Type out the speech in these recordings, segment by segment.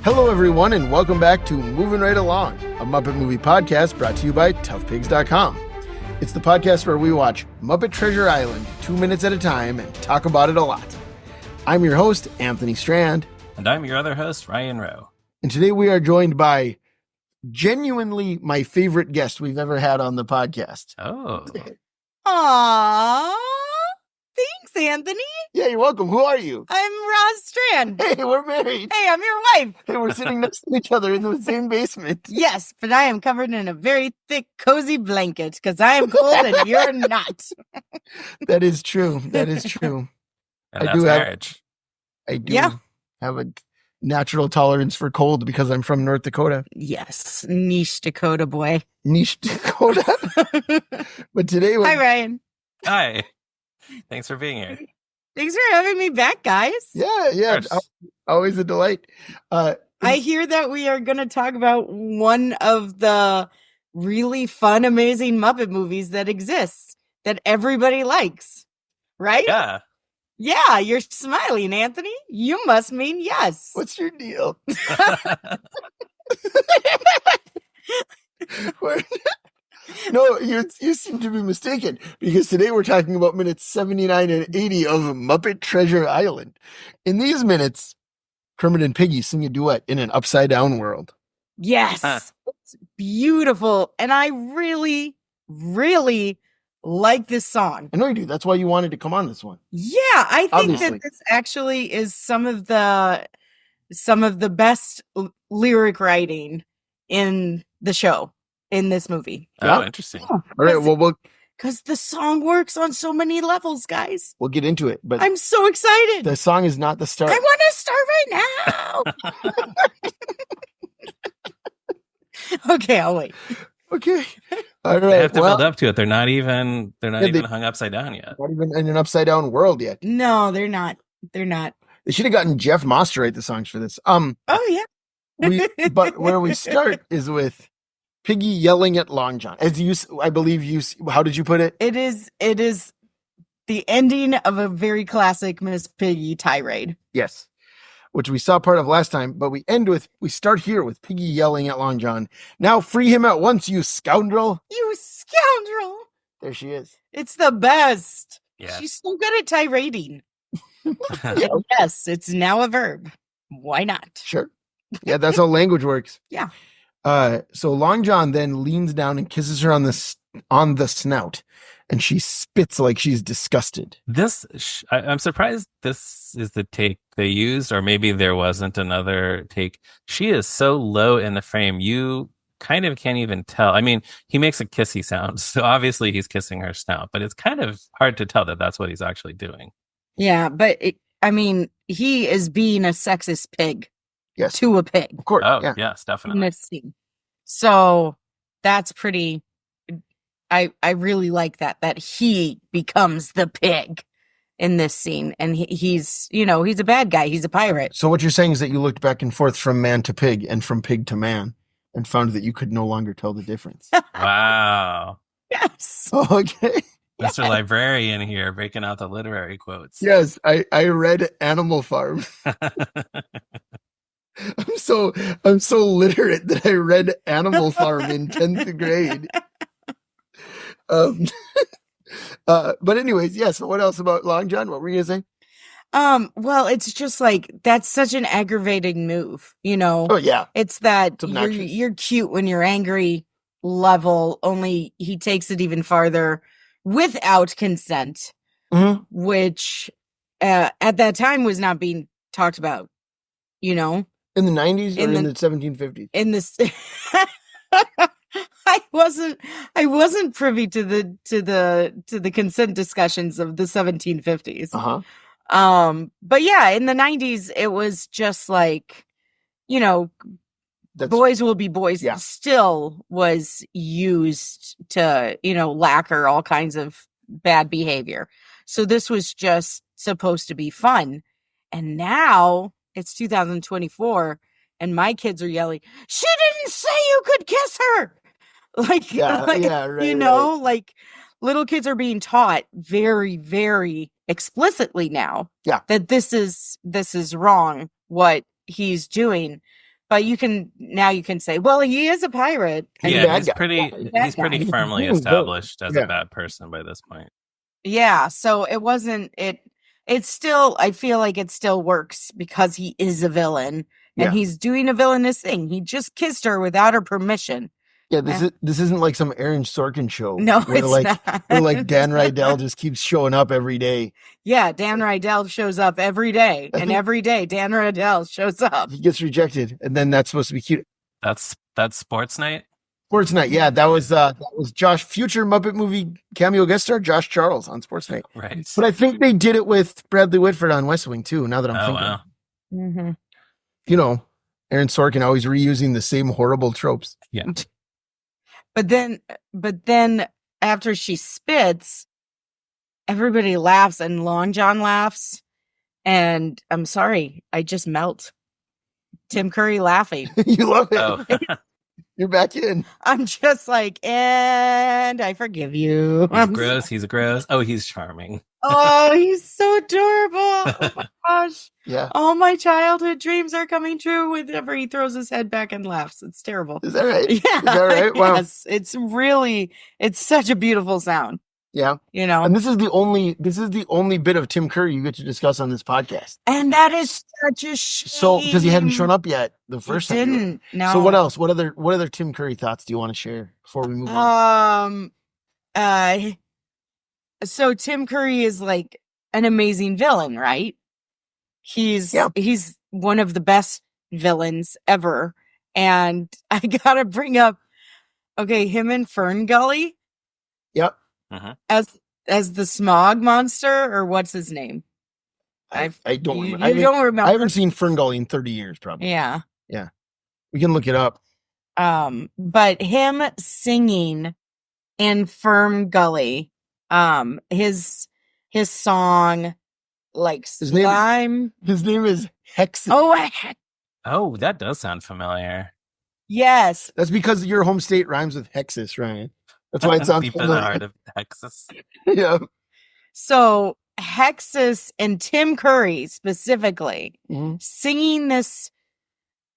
Hello, everyone, and welcome back to Moving Right Along, a Muppet movie podcast brought to you by toughpigs.com. It's the podcast where we watch Muppet Treasure Island 2 minutes at a time and talk about it a lot. I'm your host, Anthony Strand. And I'm your other host, Ryan Rowe. And today we are joined by genuinely my favorite guest we've ever had on the podcast. Oh. Aww. Thanks, Anthony. Yeah, you're welcome. Who are you? I'm Roz Strand. Hey, we're married. Hey, I'm your wife. Hey, we're sitting next to each other in the same basement. Yes, but I am covered in a very thick, cozy blanket because I am cold and you're not. That is true. That is true. And that's marriage. I do have a natural tolerance for cold because I'm from North Dakota. Yes, niche Dakota boy. Niche Dakota. But today... Hi, Ryan. Hi. Thanks for being here. Thanks for having me back, guys. Yeah. Always a delight. I hear that we are going to talk about one of the really fun, amazing Muppet movies that exists that everybody likes, right? Yeah. Yeah, you're smiling, Anthony. You must mean yes. What's your deal? No, you seem to be mistaken, because today we're talking about minutes 79 and 80 of Muppet Treasure Island. In these minutes, Kermit and Piggy sing a duet in an upside-down world. Yes, It's beautiful. And I really, really like this song. I know you do. That's why you wanted to come on this one. Yeah, I think Obviously. that this actually is some of the best lyric writing in the show, in this movie. Oh, interesting. All right, well, because the song works on so many levels, guys. we'll get into it. But I'm so excited. the song is not the start. I want to start right now. Okay, I'll wait. Okay. All right. They have to build up to it. They're not even they- hung upside down yet. Not even in an upside-down world yet. No, they're not. They're not. They should have gotten Jeff Moss to write the songs for this. Oh, yeah. But where we start is with Piggy yelling at Long John. How did you put it? It is the ending of a very classic Miss Piggy tirade. Yes. Which we saw part of last time, but we start here with Piggy yelling at Long John. Now free him at once, you scoundrel. You scoundrel. There she is. It's the best. Yeah. She's so good at tirading. Yes, it's now a verb. Why not? Sure. Yeah, that's how language works. Yeah. So Long John then leans down and kisses her on the snout, and she spits like she's disgusted. I'm surprised this is the take they used, or maybe there wasn't another take. She is so low in the frame, you kind of can't even tell. I mean, he makes a kissy sound, so obviously he's kissing her snout, but it's kind of hard to tell that that's what he's actually doing. Yeah, but he is being a sexist pig. Yes. To a pig. Of course. Oh, Yeah. yes, In definitely. this scene. So that's pretty. I really like that he becomes the pig in this scene, and he's a bad guy. He's a pirate. So what you're saying is that you looked back and forth from man to pig and from pig to man and found that you could no longer tell the difference. Wow. Yes. Okay. Mr. Librarian here breaking out the literary quotes. Yes, I read Animal Farm. I'm so literate that I read Animal Farm in 10th grade. But anyways, yes. What else about Long John? What were you gonna say? Well, it's just like, that's such an aggravating move, Oh yeah. It's that It's obnoxious. you're cute when you're angry level, only he takes it even farther without consent, Mhm. which at that time was not being talked about, In the 90s or In in the- the 1750s? in this. I wasn't privy to the consent discussions of the 1750s. Uh-huh. But yeah, in the 90s, it was just like, That's boys will be boys. Yeah. Still was used to, lacquer all kinds of bad behavior. So this was just supposed to be fun. And now it's 2024 and my kids are yelling, "She didn't say you could kiss her." Yeah, right, like little kids are being taught very, very explicitly now Yeah. that this is wrong what he's doing. But you can say, well, he is a pirate. And Yeah, bad he's guy. he's pretty firmly established as a bad person by this point. Yeah, so it wasn't it's still, I feel like it still works because he is a villain and he's doing a villainous thing. He just kissed her without her permission. Yeah, this isn't like some Aaron Sorkin show. No, where it's not. Where like Dan Rydell just keeps showing up every day. Yeah, Dan Rydell shows up every day, and every day Dan Rydell shows up. He gets rejected, and then that's supposed to be cute. That's Sports Night. Sports Night, yeah, that was Josh, future Muppet movie cameo guest star Josh Charles on Sports Night. Right. But I think they did it with Bradley Whitford on West Wing too. Now that I'm thinking, wow. Mm-hmm. You know, Aaron Sorkin always reusing the same horrible tropes. Yeah. But then after she spits, everybody laughs and Long John laughs. And I'm sorry, I just melt. Tim Curry laughing. You love it. Oh. You're back in. I'm just like, and I forgive you. He's gross. Oh, he's charming. Oh, he's so adorable. Oh my gosh. Yeah. All my childhood dreams are coming true whenever he throws his head back and laughs. It's terrible. Is that right? Yeah. Is that right? Wow. Yes. It's such a beautiful sound. Yeah. You know. And this is the only bit of Tim Curry you get to discuss on this podcast. And that is such a shame. So because he hadn't shown up yet the first time. Didn't. No. So what else? What other Tim Curry thoughts do you want to share before we move on? So Tim Curry is like an amazing villain, right? He's one of the best villains ever. And I gotta bring up, him and FernGully. Yep. Uh-huh. As the smog monster, or what's his name? I don't remember. You don't remember. I haven't seen FernGully in 30 years, probably. Yeah. Yeah. We can look it up. But him singing in FernGully, his song, like slime. His name is Hex. Oh, that does sound familiar. yes. That's because your home state rhymes with Hexas, Ryan. That's why it sounds deep in the heart of Texas. Yeah. So Hexus and Tim Curry specifically singing this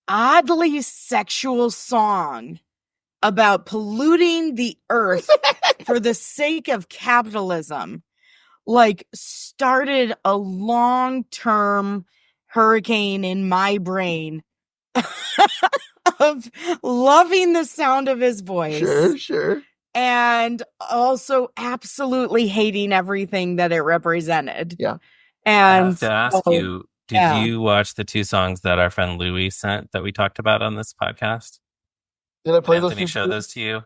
oddly sexual song about polluting the earth for the sake of capitalism, like started a long-term hurricane in my brain of loving the sound of his voice. Sure. And also absolutely hating everything that it represented. Yeah. And I have to ask you, did you watch the two songs that our friend Louis sent that we talked about on this podcast? Did I play those? Did he show those to you?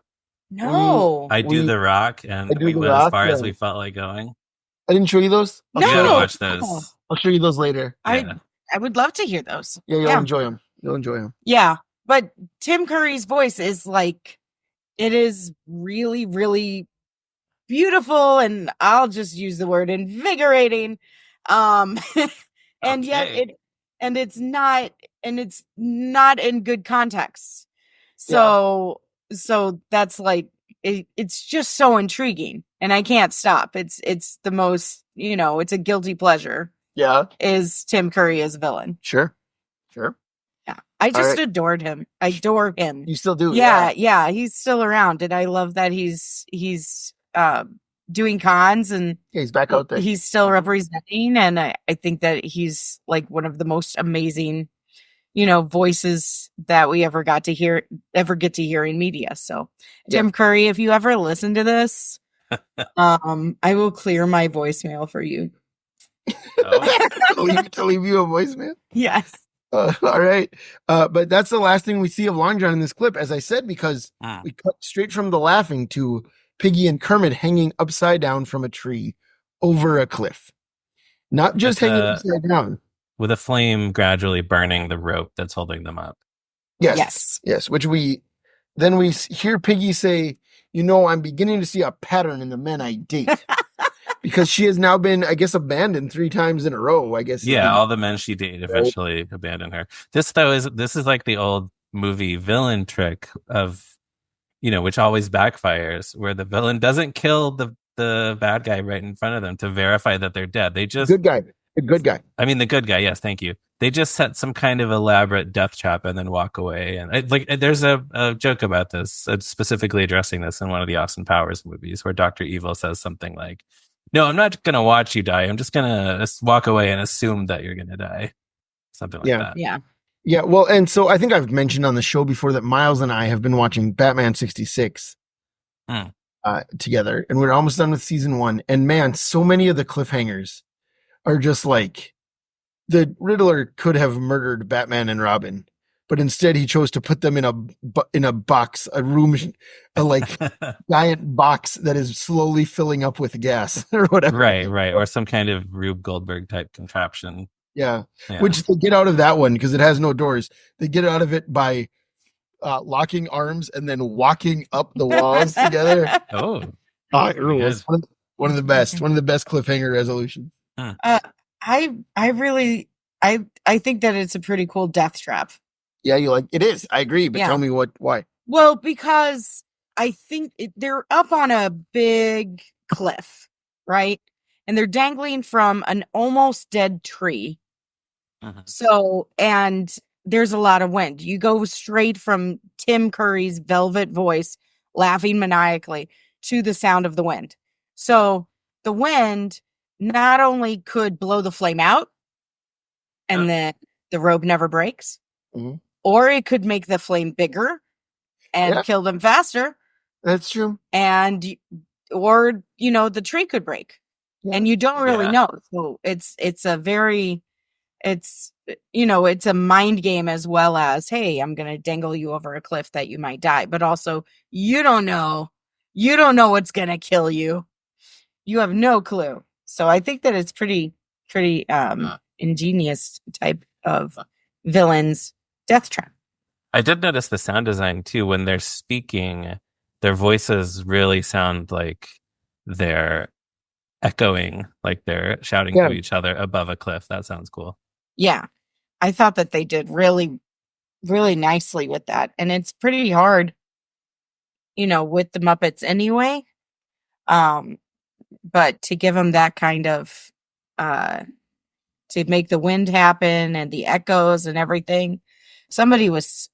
No. I Do the Rock, and we went as far as we felt like going. I didn't show you those? You gotta watch those. I'll show you those later. I would love to hear those. Yeah, you'll enjoy them. You'll enjoy them. Yeah. But Tim Curry's voice is like, it is really, really beautiful, and I'll just use the word invigorating. And yet it's not in good context. So that's like, it's just so intriguing, and I can't stop. It's the most, it's a guilty pleasure. Yeah. Is Tim Curry as a villain. Sure. Yeah. I just adored him. I adore him. You still do? Yeah. He's still around, and I love that he's doing cons, and he's back out there. He's still representing, and I think that he's like one of the most amazing, voices that we ever get to hear in media. So Tim Curry, if you ever listen to this, I will clear my voicemail for you. To leave you a voicemail? Yes. All right. But that's the last thing we see of Long John in this clip, as I said, because we cut straight from the laughing to Piggy and Kermit hanging upside down from a tree over a cliff. Not just hanging upside down. With a flame gradually burning the rope that's holding them up. Yes. Which we hear Piggy say, I'm beginning to see a pattern in the men I date. Because she has now been, I guess, abandoned 3 times in a row, I guess. Yeah, all the men she dated eventually abandoned her. This is like the old movie villain trick of, which always backfires, where the villain doesn't kill the bad guy right in front of them to verify that they're dead. They just good guy. The good guy. I mean, the good guy. Yes, thank you. They just set some kind of elaborate death trap and then walk away. And there's a joke about this, specifically addressing this in one of the Austin Powers movies, where Dr. Evil says something like, "No, I'm not going to watch you die. I'm just going to walk away and assume that you're going to die." Something like that. Yeah. Yeah. Well, and so I think I've mentioned on the show before that Miles and I have been watching Batman 66 together, and we're almost done with season 1. And man, so many of the cliffhangers are just like, the Riddler could have murdered Batman and Robin, but instead he chose to put them in a box, a room, a like giant box that is slowly filling up with gas or whatever. Right. Or some kind of Rube Goldberg type contraption. Yeah. Which they get out of that one because it has no doors. They get out of it by locking arms and then walking up the walls together. It was one of the best cliffhanger resolutions. I think that it's a pretty cool death trap. Yeah, it is. I agree, but tell me why. Well, because I think they're up on a big cliff, right? And they're dangling from an almost dead tree. So, and there's a lot of wind. You go straight from Tim Curry's velvet voice laughing maniacally to the sound of the wind. So the wind not only could blow the flame out and then the rope never breaks, or it could make the flame bigger and kill them faster. That's true. Or the tree could break and you don't really know. So it's a mind game as well as, hey, I'm going to dangle you over a cliff that you might die. But also you don't know what's going to kill you. You have no clue. So I think that it's pretty ingenious type of villain's death trap. I did notice the sound design too. When they're speaking, their voices really sound like they're echoing, like they're shouting to each other above a cliff. That sounds cool. Yeah. I thought that they did really, really nicely with that. And it's pretty hard, with the Muppets anyway. But to give them that kind of, to make the wind happen and the echoes and everything. Somebody was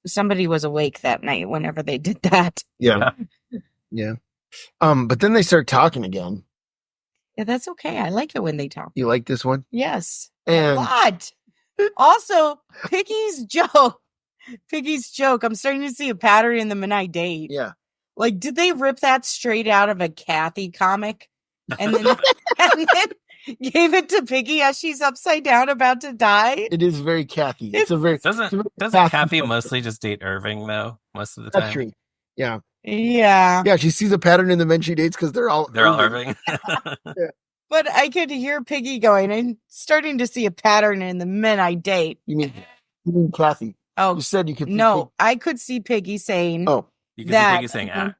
awake that night whenever they did that. Yeah. Yeah. But then they start talking again. Yeah, that's okay. I like it when they talk. You like this one? Yes. And a lot. Also, Piggy's joke. I'm starting to see a pattern in the Men I Date. Yeah. Like, did they rip that straight out of a Kathy comic? And then gave it to Piggy as she's upside down about to die? It is very Kathy. Doesn't Kathy mostly just date Irving though most of the time? That's true. Yeah. Yeah. Yeah, she sees a pattern in the men she dates because they're all Irving. Yeah. But I could hear Piggy going, I'm starting to see a pattern in the Men I Date. You mean Kathy? Oh, you said you could. No, I could see Piggy saying. Oh, you could see Piggy saying,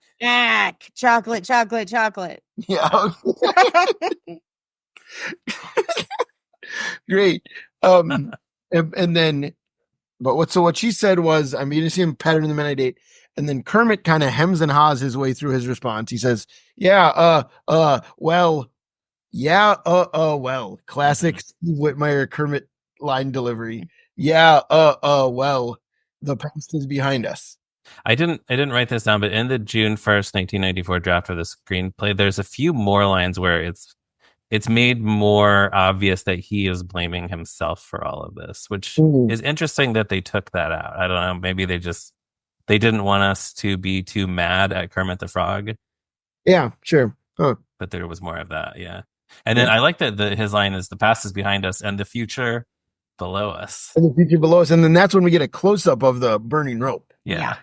chocolate, chocolate, chocolate. Yeah. Great. And then, but what she said was, I'm going to see a pattern in the Men I Date. And then Kermit kind of hems and haws his way through his response. He says, well. Classic Steve Whitmire Kermit line delivery. Well, the past is behind us. I didn't write this down, but in the June 1st, 1994 draft of the screenplay, there's a few more lines where it's made more obvious that he is blaming himself for all of this, which is interesting that they took that out. I don't know. Maybe they didn't want us to be too mad at Kermit the Frog. Yeah, sure. Huh. But there was more of that. Yeah. And then I like that his line is, the past is behind us and the future below us. And the future below us. And then that's when we get a close up of the burning rope. Yeah.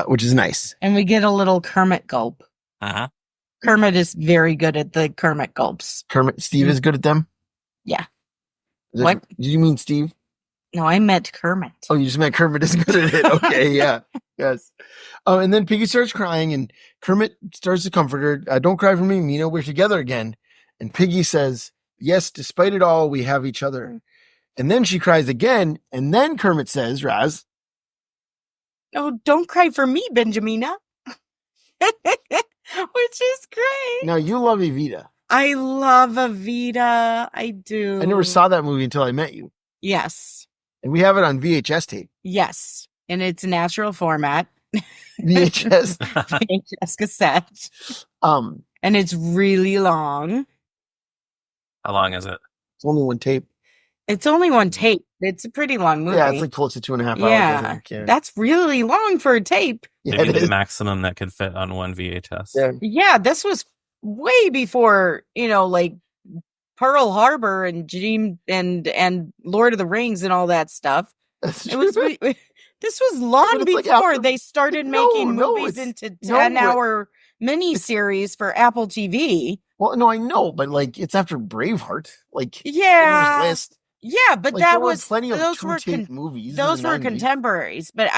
Which is nice. And we get a little Kermit gulp. Uh-huh. Kermit is very good at the Kermit gulps. Steve is good at them? Yeah. What? Did you mean Steve? No, I meant Kermit. Oh, you just meant Kermit is good at it. Okay, yeah. Yes. And then Piggy starts crying and Kermit starts to comfort her. Don't cry for me, Mina. We're together again. And Piggy says, yes, despite it all, we have each other. And then she cries again. And then Kermit says, Roz. Oh, don't cry for me, Benjamina. Which is great. Now, you love Evita. I love Evita. I do. I never saw that movie until I met you. Yes. And we have it on VHS tape. Yes. In its natural format. VHS. VHS cassette. Um, And it's really long. How long is it? It's only one tape. It's only one tape. It's a pretty long movie. Yeah, it's like close to 2.5 hours. I Yeah. think. Yeah. That's really long for a tape. Yeah, Maybe it the is. maximum that could fit on one VHS. Yeah. Yeah, this was way before, like Pearl Harbor and Dream and Lord of the Rings and all that stuff. That's It was true. this was long But it's like before after- they started No, making no, movies it's- into no, 10-hour miniseries for Apple TV. Well, no, I know, but like it's after Braveheart. Like Yeah. Schindler's List. Yeah, but Like, that there were was plenty of those were two-tape movies. in those the were 90s. contemporaries, but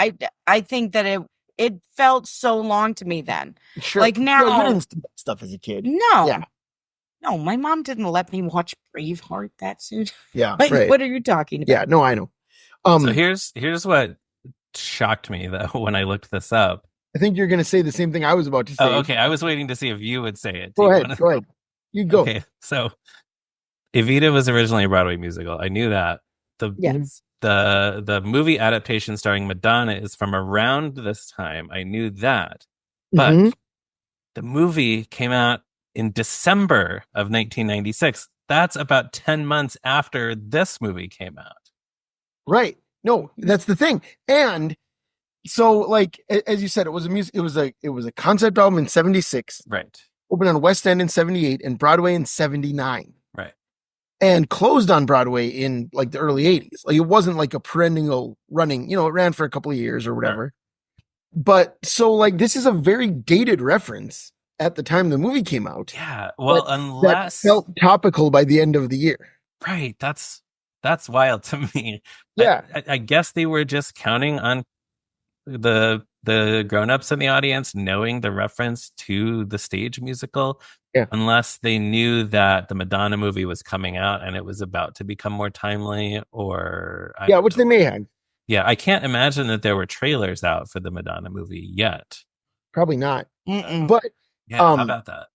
I think that it felt so long to me then. Sure. Like, No, now- you didn't see that stuff as a kid. No. Yeah. No, my mom didn't let me watch Braveheart that soon. Yeah. Like, Right. what are you talking about? Yeah. No, I know. So here's what shocked me though when I looked this up. I think you're going to say the same thing I was about to say. Oh, okay. I was waiting to see if you would say it. Go Do you ahead. wanna- Go ahead. You go. Okay, so Evita was originally a Broadway musical. I knew that. Yes. The movie adaptation starring Madonna is from around this time. I knew that. But Mhm. the movie came out in December of 1996. That's about 10 months after this movie came out. Right. No, that's the thing. And so, like, as you said, it was a music. It was a concept album in '76, Right. opened on West End in '78, and Broadway in '79, Right. and closed on Broadway in like the early '80s. Like, it wasn't like a perennial running. It ran for a couple of years or whatever. But so, like, this is a very dated reference at the time the movie came out. Yeah. Well, that unless felt topical by the end of the year. right. That's wild to me. Yeah. I guess they were just counting on the grown-ups in the audience knowing the reference to the stage musical. Yeah. Unless they knew that the Madonna movie was coming out and it was about to become more timely, or I don't Which know. they may have. Yeah, I can't imagine that there were trailers out for the Madonna movie yet. Probably not. Mm-mm. But Yeah, how Um, about that?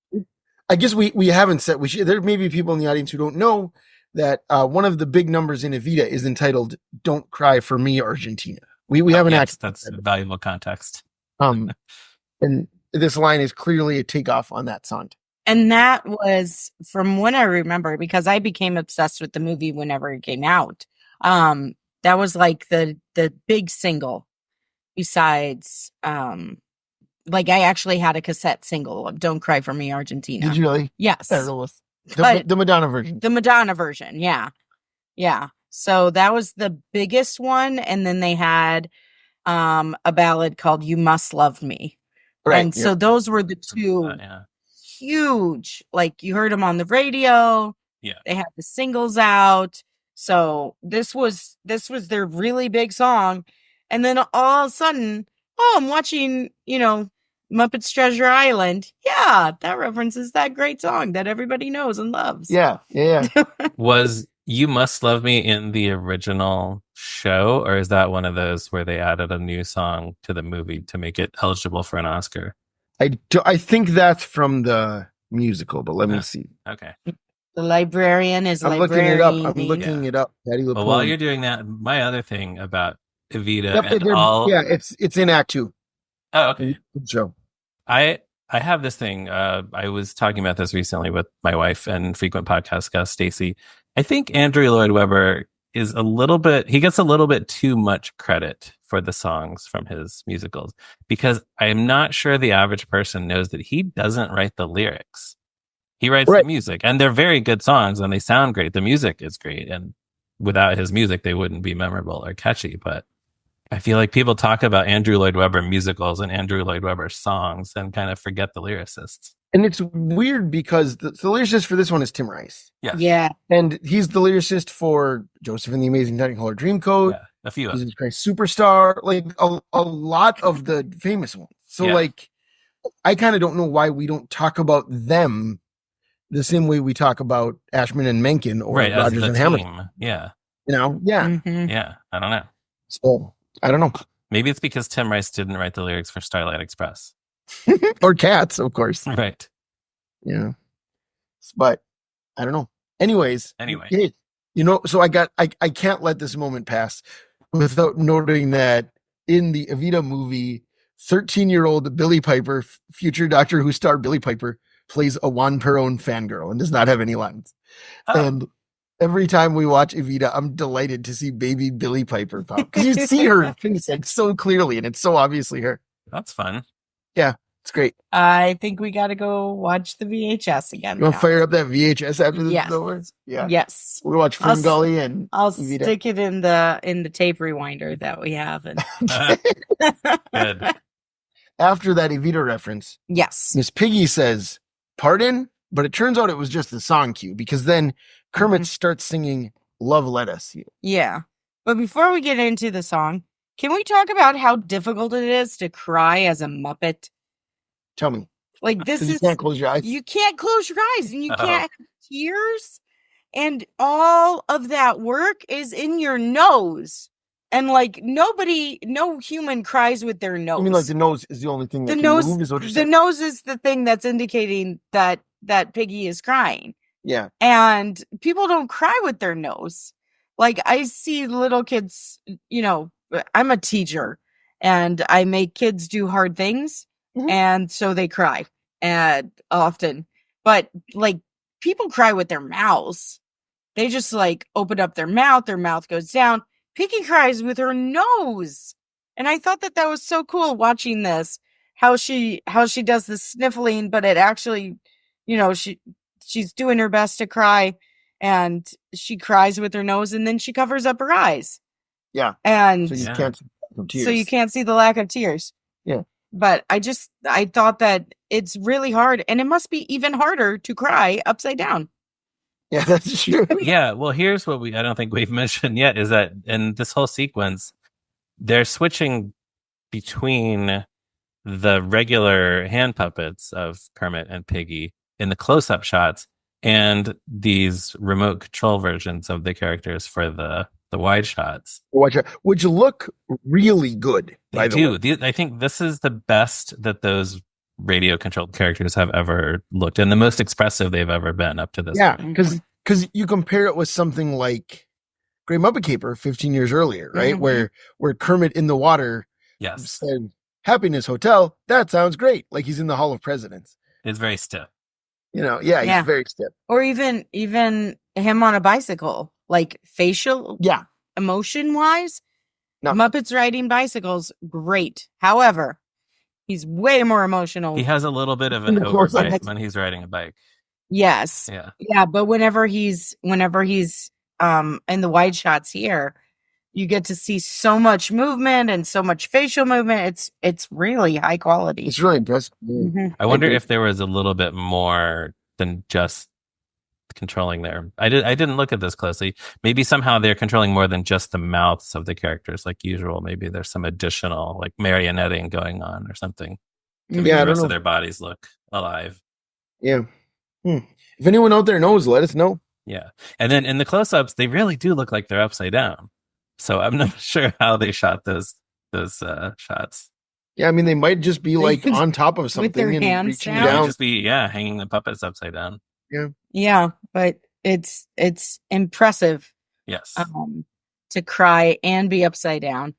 I guess we haven't said there may be people in the audience who don't know that one of the big numbers in Evita is entitled "Don't Cry for Me, Argentina." We haven't Yes, actually that's said it. valuable context. And this line is clearly a takeoff on that song. And that was from when I remember, because I became obsessed with the movie whenever it came out. That was like the big single. Besides, like I actually had a cassette single of "Don't Cry for Me, Argentina." Did you really? Yes, But- The Madonna version. the Madonna version. Yeah. So that was the biggest one, and then they had a ballad called "You Must Love Me," and so those were the two Yeah. huge. Like, you heard them on the radio. Yeah. They had the singles out. So this was their really big song. And then all of a sudden, I'm watching, Muppet's Treasure Island. Yeah, that references that great song that everybody knows and loves. Yeah. Was "You Must Love Me" in the original show, or is that one of those where they added a new song to the movie to make it eligible for an Oscar? I think that's from the musical, but let me see. Okay. The librarian is I'm looking it up. I'm looking it up. Patty Well, LaPone. while you're doing that, my other thing about Evita Yep, and all. yeah, it's in Act 2. Oh, okay. So I have this thing. I was talking about this recently with my wife and frequent podcast guest Stacy. I think Andrew Lloyd Webber is he gets a little bit too much credit for the songs from his musicals, because I'm not sure the average person knows that he doesn't write the lyrics. He writes the music, and they're very good songs and they sound great. The music is great, and without his music, they wouldn't be memorable or catchy. But I feel like people talk about Andrew Lloyd Webber musicals and Andrew Lloyd Webber songs and kind of forget the lyricists. And it's weird because the lyricist for this one is Tim Rice. Yeah. And he's the lyricist for Joseph and the Amazing Technicolor Dreamcoat. Yeah, a few of Jesus Christ Superstar, like a lot of the famous ones. So like, I kind of don't know why we don't talk about them the same way we talk about Ashman and Menken or Rodgers and Hammerstein. Yeah. Yeah. Mhm. Yeah. I don't know. So I don't know. Maybe it's because Tim Rice didn't write the lyrics for Starlight Express. Or Cats, of course. Right. Yeah. But I don't know. Anyways. Anyway. So I can't let this moment pass without noting that in the Evita movie, 13-year-old Billie Piper, future Doctor Who star Billie Piper, plays a Juan Perón fangirl and does not have any lines. Oh. And every time we watch Evita, I'm delighted to see baby Billie Piper pop. Because you see her face like so clearly, and it's so obviously her. That's fun. Yeah, it's great. I think we got to go watch the VHS again. You want to fire up that VHS after this Yes. is over? Yeah. Yes. We'll watch FernGully and I'll Evita. stick it in the tape rewinder that we have. And Good. After that Evita reference, yes. Miss Piggy says, "Pardon?" But it turns out it was just the song cue, because then Kermit starts singing "Love Let Us." Yeah. But before we get into the song, can we talk about how difficult it is to cry as a Muppet? Tell me. Like, this is, You can't close your eyes. you can't close your eyes, and you can't have tears, and all of that work is in your nose. And like, no human cries with their nose. I mean, like, the nose is the only thing that The can nose, move, is what you're the saying? nose is the thing that's indicating that Piggy is crying. Yeah. And people don't cry with their nose. Like, I see little kids, I'm a teacher and I make kids do hard things. Mhm. And so they cry often. But like, people cry with their mouths. They just like open up their mouth goes down. Piggy cries with her nose. And I thought that was so cool watching this, how she does the sniffling, but it actually, she's doing her best to cry, and she cries with her nose, and then she covers up her eyes. Yeah. And So you can't see the tears. so you can't see the lack of tears. Yeah. But I thought that it's really hard, and it must be even harder to cry upside down. Yeah, that's true. Yeah, well, here's what I don't think we've mentioned yet, is that in this whole sequence, they're switching between the regular hand puppets of Kermit and Piggy in the close-up shots and these remote control versions of the characters for the wide shots. Which look really good, by the way. I think this is the best that those radio-controlled characters have ever looked, and the most expressive they've ever been up to this point. Because you compare it with something like Great Muppet Caper 15 years earlier, right? Mm-hmm. Where Kermit in the water said, "Happiness Hotel, that sounds great." Like he's in the Hall of Presidents. It's very stiff. He's very stiff. Or even him on a bicycle, like facial emotion wise. No. Muppets riding bicycles, great. However, he's way more emotional. He has a little bit of an overbite when he's riding a bike. Yes. Yeah, but whenever he's in the wide shots here, you get to see so much movement and so much facial movement. It's really high quality. It's really impressive. Mm-hmm. I wonder if there was a little bit more than just controlling there. I didn't look at this closely. Maybe somehow they're controlling more than just the mouths of the characters like usual. Maybe there's some additional like marionetting going on or something. To make the rest of their bodies look alive. Yeah. If anyone out there knows, let us know. Yeah. And then in the close-ups, they really do look like they're upside down. So I'm not sure how they shot those shots. Yeah, I mean, they might just be like on top of something with their and hands reaching down. They down. might just be hanging the puppets upside down. Yeah, but it's impressive. Yes. To cry and be upside down,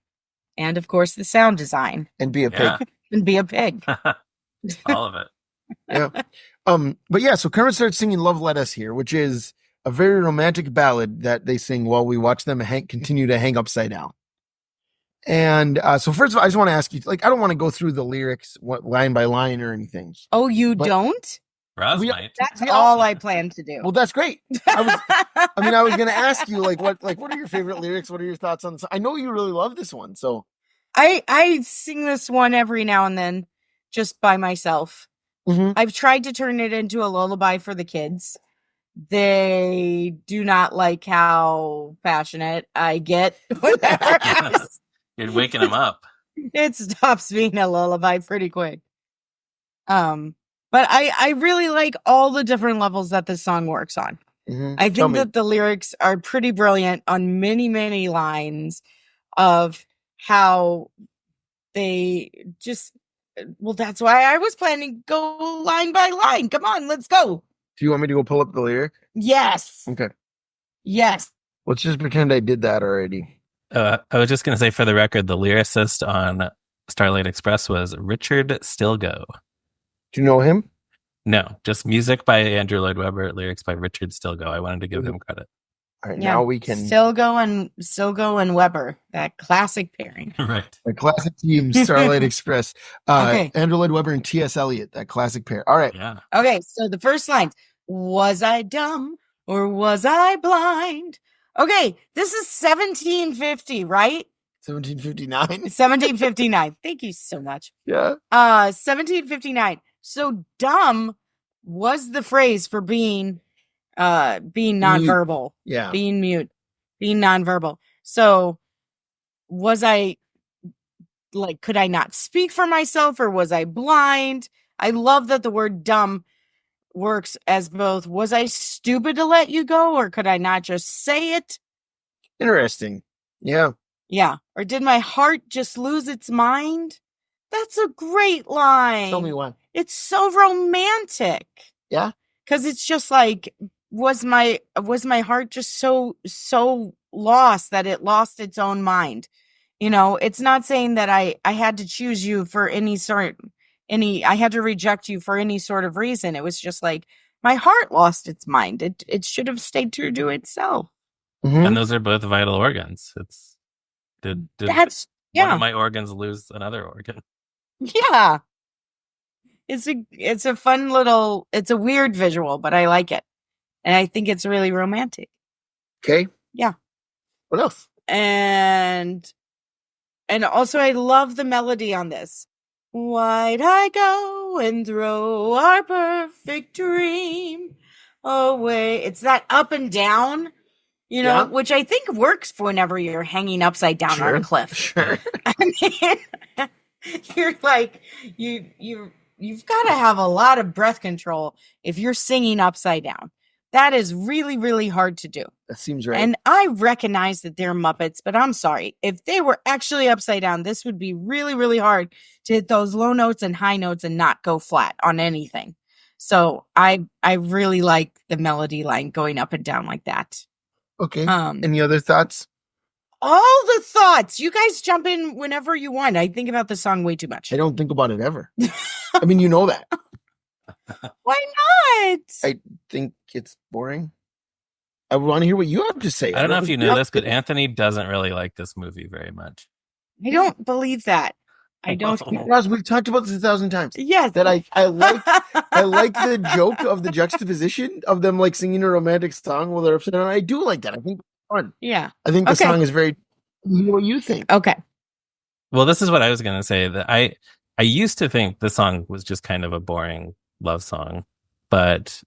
and of course the sound design And be a pig. and be a pig. All of it. Yeah. But yeah, so Kermit starts singing "Love Let Us" here, which is a very romantic ballad that they sing while we watch them continue to hang upside down. And so first of all, I just want to ask you, like, I don't want to go through the lyrics line by line or anything. Oh, you don't? Roz might. That's all I plan to do. Well, that's great. I was going to ask you, what are your favorite lyrics? What are your thoughts on this? I know you really love this one, so. I sing this one every now and then just by myself. Mm-hmm. I've tried to turn it into a lullaby for the kids. They do not like how passionate I get. You're waking them up. It stops being a lullaby pretty quick. But I really like all the different levels that this song works on. Mm-hmm. I think that the lyrics are pretty brilliant on many, many lines of how they just, well, that's why I was planning to go line by line. Come on, let's go. Do you want me to go pull up the lyric? Yes. Okay. Yes. Let's just pretend I did that already. I was just going to say, for the record, the lyricist on Starlight Express was Richard Stilgoe. Do you know him? No, just music by Andrew Lloyd Webber, lyrics by Richard Stilgoe. I wanted to give him credit. All right, now we can... Stilgoe and Weber, that classic pairing. Right. The classic team, Starlight Express. Okay. Andrew Lloyd Webber and T.S. Eliot, that classic pair. All right. Yeah. Okay, so the first line, was I dumb or was I blind? Okay, this is 1750, right? 1759. 1759. Thank you so much. Yeah. 1759. So dumb was the phrase for being nonverbal. Yeah. Being mute. Being nonverbal. So was I like, could I not speak for myself or was I blind? I love that the word dumb works as both. Was I stupid to let you go or could I not just say it? Interesting. Yeah. Yeah. Or did my heart just lose its mind? That's a great line. Tell me why. It's so romantic. Yeah. Because it's just like, was my heart just so lost that it lost its own mind? You know, it's not saying that I had to choose you for I had to reject you for any sort of reason. It was just like my heart lost its mind. It should have stayed true to itself. Mm-hmm. And those are both vital organs. Did one of my organs lose another organ? Yeah. It's a fun little, it's a weird visual, but I like it. And I think it's really romantic. Okay. Yeah. What else? And also I love the melody on this. Why'd I go and throw our perfect dream away? It's that up and down, you know, which I think works for whenever you're hanging upside down on a cliff. Sure. I mean, you're like, you've got to have a lot of breath control if you're singing upside down. That is really, really hard to do. That seems right. And I recognize that they're Muppets, but I'm sorry. If they were actually upside down, this would be really, really hard to hit those low notes and high notes and not go flat on anything. So I really like the melody line going up and down like that. Okay. Any other thoughts? All the thoughts. You guys jump in whenever you want. I think about the song way too much. I don't think about it ever. I mean, you know that. Why not? I think it's boring. I want to hear what you have to say. I don't know if you know this, but Anthony doesn't really like this movie very much. I don't believe that. I don't. Roz, we've talked about this 1,000 times. Yes. That I like the joke of the juxtaposition of them like singing a romantic song while they're upside down. I do like that. I think it's fun. Yeah. I think the song is very. What you think? Okay. Well, this is what I was going to say. That I used to think the song was just kind of a boring love song, but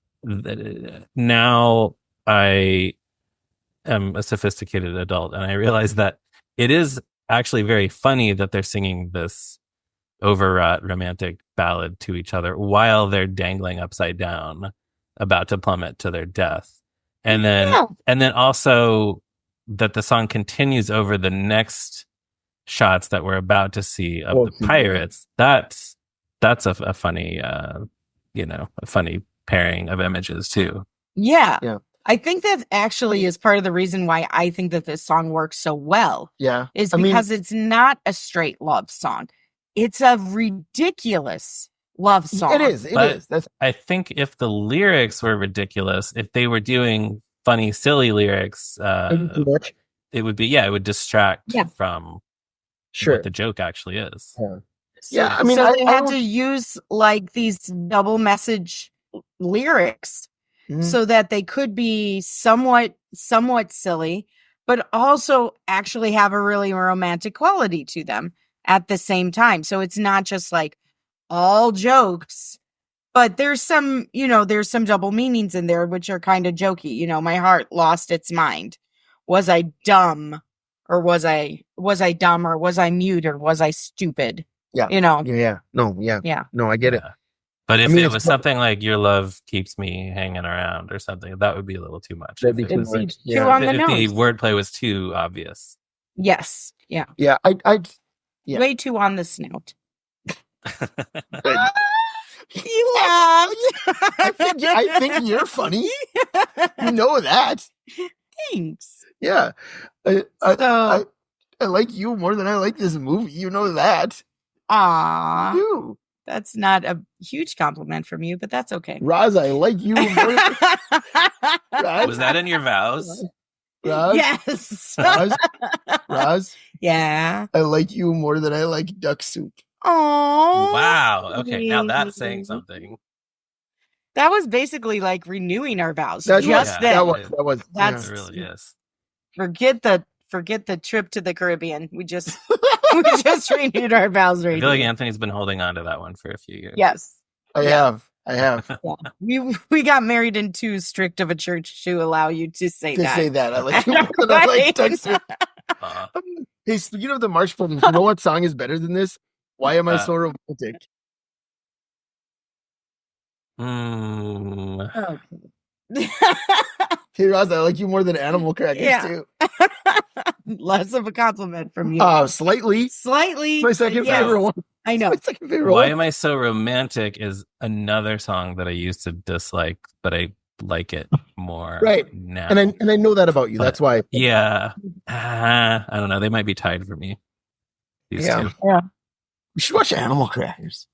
now I am a sophisticated adult and I realize that it is actually very funny that they're singing this overwrought romantic ballad to each other while they're dangling upside down, about to plummet to their death. And then also that the song continues over the next shots that we're about to see of the pirates. That's a funny a funny pairing of images too. Yeah. I think that actually is part of the reason why I think that this song works so well. Yeah. Is because it's not a straight love song. It's a ridiculous love song. It is. It is. I think if the lyrics were ridiculous, if they were doing funny, silly lyrics, it would be, it would distract from what the joke actually is. Yeah. I mean, so they had to use like these double message lyrics so that they could be somewhat silly, but also actually have a really romantic quality to them at the same time. So it's not just like all jokes, but there's some double meanings in there, which are kind of jokey. You know, my heart lost its mind. Was I dumb? Or was I dumb? Or was I mute? Or was I stupid? Yeah. You know? Yeah. No, yeah. Yeah. No, I get it. But if it was something like "Your love keeps me hanging around" or something, that would be a little too much. That'd be too much. Yeah. If the wordplay was too obvious. Yes. Yeah. Yeah. Way too on the snout. He laughed. I think you're funny. You know that. Thanks. Yeah. I like you more than I like this movie. You know that. Aw. You. That's not a huge compliment from you, but that's okay. Roz, I like you more. Roz, Was that in your vows? Roz, Yes. Roz, Yeah. I like you more than I like duck soup. Oh. Wow. Okay, now that's saying something. That was basically like renewing our vows. That's just what- then. That was. That's- It really is. Forget the trip to the Caribbean. We just renewed our vows right I feel like here. Anthony's been holding on to that one for a few years. Yes. I have. Yeah. We got married in too strict of a church to allow you to say To that. say that. I like you more than I like duck soup. Uh, Hey, speaking of the March Brothers, you know what song is better than this? Why Am I So Romantic? Okay. Hey, Roz, I like you more than Animal Crackers, Yeah. too. Less of a compliment from you. Slightly. Slightly. My second yes, favorite one. I know. My second favorite Why one. Am I So Romantic is another song that I used to dislike, but I like it more Right. now. And I know that about you. But- That's why. Yeah. I don't know. They might be tied for me. These Yeah. two. We should watch Animal Crackers.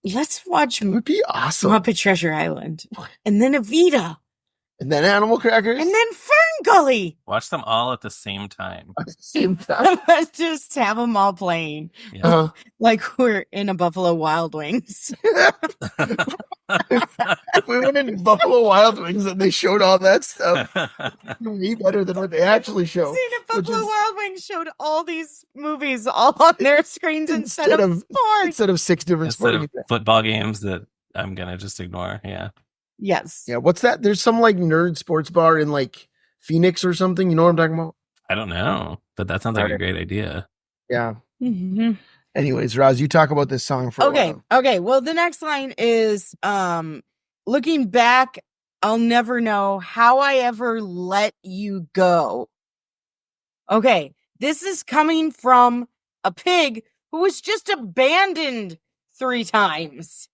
Let's watch It would be awesome. Muppet Treasure Island. And then Evita. And then Animal Crackers. And then FernGully. Watch them all at the same time. At the same time. Let's just have them all playing. Yeah. Uh, Like we're in a Buffalo Wild Wings. if we went in Buffalo Wild Wings and they showed all that stuff, it would be better than what they actually show. See, the Buffalo is- Wild Wings showed all these movies all on their screens instead of sports. Instead of 6 different Instead sporting of events. football games that I'm going to just ignore. Yeah. Yes. Yeah, what's that? There's some like nerd sports bar in like Phoenix or something. You know what I'm talking about? I don't know, but that sounds like a great idea. Yeah. Mm-hmm. Anyways, Roz, you talk about this song for a while. Okay. Well, the next line is looking back, I'll never know how I ever let you go. Okay. This is coming from a pig who was just abandoned 3 times.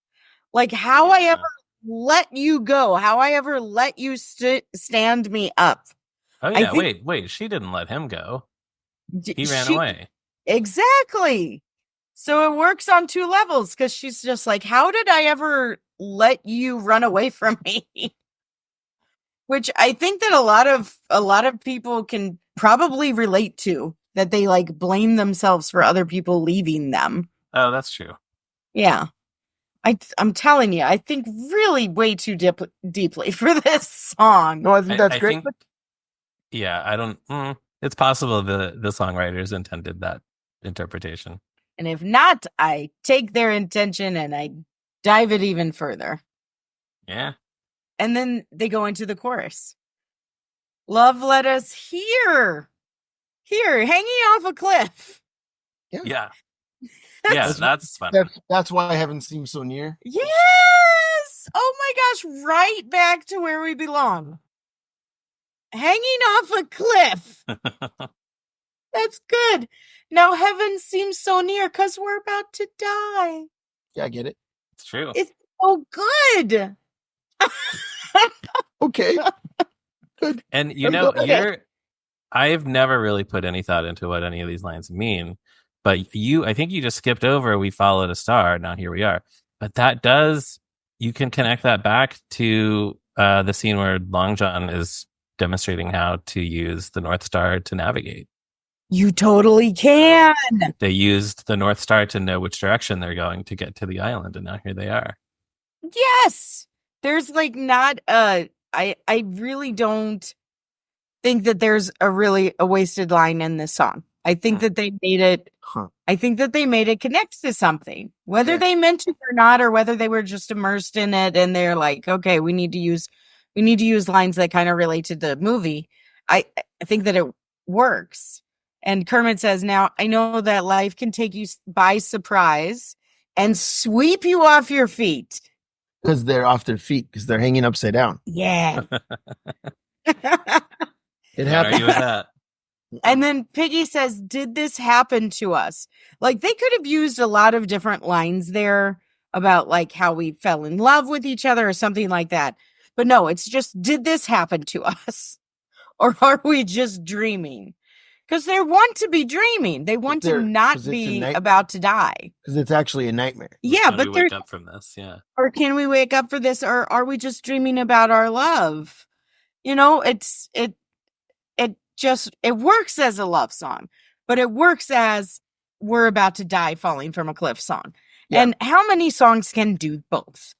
Like how I ever let you go, how I ever let you stand me up. Oh, I yeah. think- Wait. She didn't let him go. D- He ran she- away. Exactly. So it works on 2 levels because she's just like, how did I ever let you run away from me? Which I think that a lot of people can probably relate to, that they like blame themselves for other people leaving them. Oh, that's true. Yeah. I'm telling you, I think really way too deeply for this song. No, I think that's I great. think- yeah, I don't. It's possible the songwriters intended that interpretation. And if not, I take their intention and I dive it even further. Yeah. And then they go into the chorus. Love let us here, hanging off a cliff. Yeah. Yeah, that's fun. That's why Heaven Seems So Near. Yes. Oh my gosh. Right back to where we belong. Hanging off a cliff. That's good. Now heaven seems so near because we're about to die. Yeah, I get it. It's true. It's so good. Okay. And you know, Okay. I've never really put any thought into what any of these lines mean, but I think you just skipped over "We Followed a Star." Now here we are. But you can connect that back to the scene where Long John is demonstrating how to use the North Star to navigate. You totally can. They used the North Star to know which direction they're going to get to the island, and now here they are. Yes. There's like not I really don't think that there's a wasted line in this song. I think that they made it I think that they made it connect to something, whether Yeah. they meant to or not, or whether they were just immersed in it and they're like, okay, we need to use lines that kind of relate to the movie. I think that it works. And Kermit says, now I know that life can take you by surprise and sweep you off your feet. Because they're off their feet because they're hanging upside down. Yeah. It Can't happened. argue with that. And then Piggy says, did this happen to us? Like they could have used a lot of different lines there. about like how we fell in love with each other or something like that. But no, it's just, did this happen to us? Or are we just dreaming? Because they want to be dreaming. They want to not be about to die. Because it's actually a nightmare. Yeah, Can but we wake up from this? Yeah. Or can we wake up for this? Or are we just dreaming about our love? You know, it works as a love song, but it works as we're about to die falling from a cliff song. Yeah. And how many songs can do both?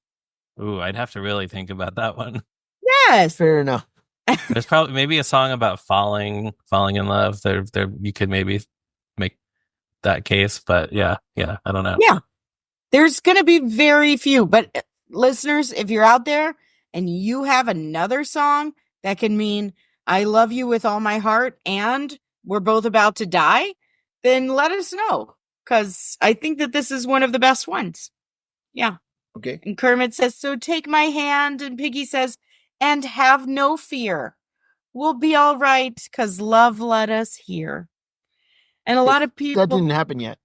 Ooh, I'd have to really think about that one. Yes. Fair enough. There's probably maybe a song about falling in love. There you could maybe make that case, but yeah, I don't know. Yeah. There's going to be very few, but listeners, if you're out there and you have another song that can mean I love you with all my heart and we're both about to die, then let us know, because I think that this is one of the best ones. Yeah. Okay. And Kermit says, so take my hand. And Piggy says, and have no fear. We'll be all right, because love led us here. And a lot of people... That didn't happen yet.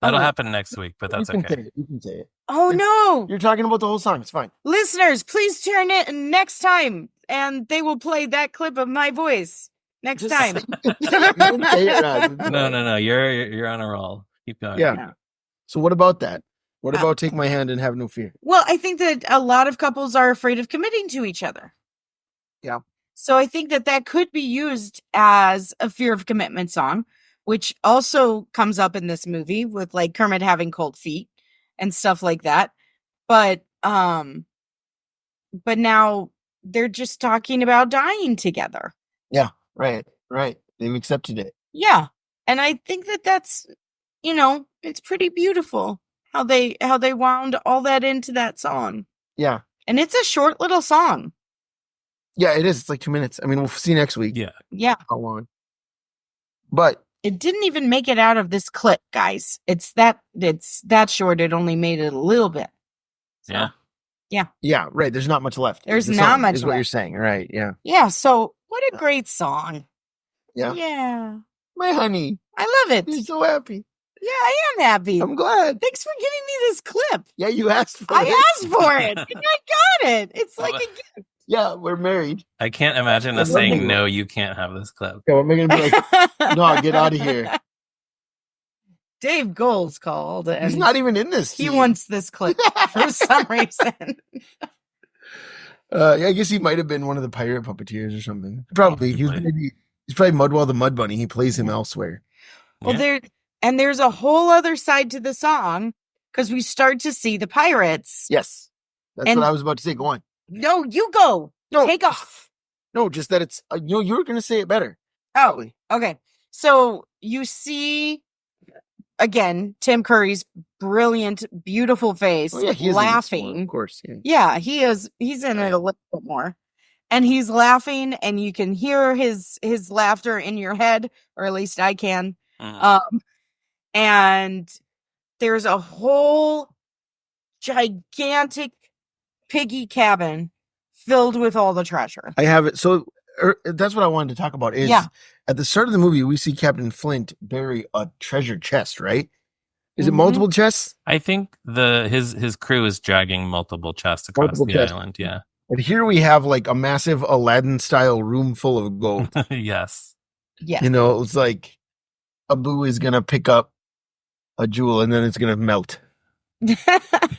That'll happen next week, but that's okay. You can say it. Oh, no. You're talking about the whole song. It's fine. Listeners, please turn in next time, and they will play that clip of my voice next time. No. You're on a roll. Keep going. Yeah. So what about that? What about take my hand and have no fear? Well, I think that a lot of couples are afraid of committing to each other. Yeah. So I think that could be used as a fear of commitment song, which also comes up in this movie with like Kermit having cold feet and stuff like that. But now they're just talking about dying together. Yeah. Right. They've accepted it. Yeah. And I think that's, it's pretty beautiful how they wound all that into that song. Yeah. And it's a short little song. Yeah, it is. It's like 2 minutes. I mean, we'll see next week. Yeah. How long? But it didn't even make it out of this clip, guys. It's that short. It only made it a little bit. So, yeah. Yeah, right. There's not much left. There's not much left. What you're saying, right? Yeah. Yeah. So what a great song. Yeah. Yeah. My honey. I love it. You're so happy. Yeah, I am happy. I'm glad. Thanks for giving me this clip. Yeah, you asked for it. I asked for it. And I got it. It's like a gift. Yeah, we're married. I can't imagine us saying, no, you can't have this clip. Yeah, we're going to be like, no, get out of here. Dave Gold's called. And he's not even in this. He wants this clip for some reason. I guess he might have been one of the pirate puppeteers or something. Probably. He's probably Mudwell the Mud Bunny. He plays him elsewhere. Well, there's a whole other side to the song, because we start to see the pirates. Yes. That's what I was about to say. Go on. No, you go. No. Take off. No, just that it's, you were going to say it better. Oh, okay. So you see, again, Tim Curry's brilliant, beautiful face, laughing. Of course. Yeah, he is. He's in it a little bit more. And he's laughing, and you can hear his laughter in your head, or at least I can. And there's a whole gigantic Piggy cabin filled with all the treasure. I have it. So that's what I wanted to talk about. Is at the start of the movie, we see Captain Flint bury a treasure chest, right? Is it multiple chests? I think his crew is dragging multiple chests across the island. Yeah. And here we have like a massive Aladdin-style room full of gold. Yes. Yeah. It's like Abu is going to pick up a jewel and then it's going to melt.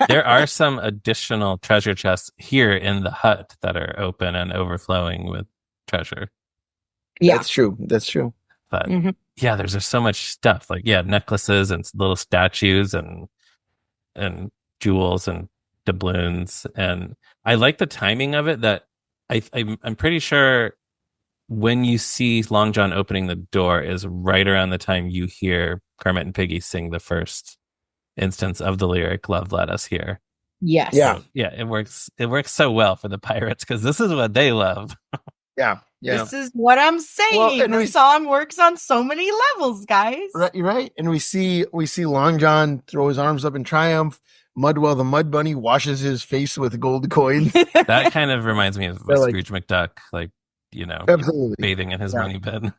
There are some additional treasure chests here in the hut that are open and overflowing with treasure. Yeah. That's true. But there's just so much stuff, like necklaces and little statues and jewels and doubloons. And I like the timing of it, that I'm pretty sure when you see Long John opening the door is right around the time you hear Kermit and Piggy sing the first instance of the lyric "Love Let Us Here." Yes. Yeah. So, it works so well for the pirates, because this is what they love. Yeah. This is what I'm saying. The song works on so many levels, guys. Right. And we see Long John throw his arms up in triumph. Mudwell the Mud Bunny washes his face with gold coins. That kind of reminds me of Scrooge McDuck, absolutely bathing in his money bin.